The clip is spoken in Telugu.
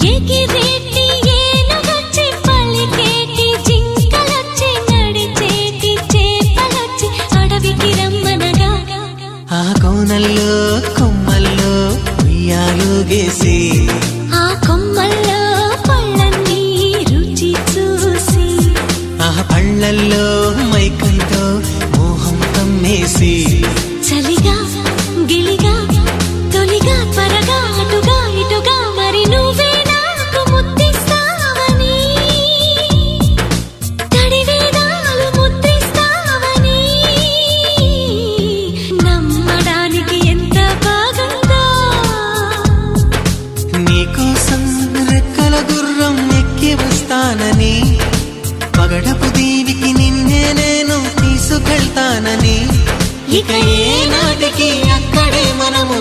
ఎగిరేటి ఏనుగొచ్చి పలికేటి జింకలొచ్చి నడిచేటి చేపలొచ్చి అడవికి రమ్మనగా ఆ కోనల్లో కొమ్మల్లో ఉయ్యాలుగేసి ఆ కొమ్మల్లో పళ్ళన్నీ రుచి చూసి ఆ పళ్ళల్లో మైకంతో మోహం కమ్మేసి చలిగా గిలిగా తొలిగా త్వరగా అటుగా ఇటుగా మరి నువ్వే నాకు ముద్దిస్తావని తడివేదాలు ముద్రిస్తావని నమ్మడానికి ఎంత బాగుందో నీకోసం రెక్కల గుర్రం ఎక్కి వస్తానని పగడపు దీవికి నిన్నే నేను తీసుకెళ్తానని ఇక ఏ నాటికి అక్కడే మనము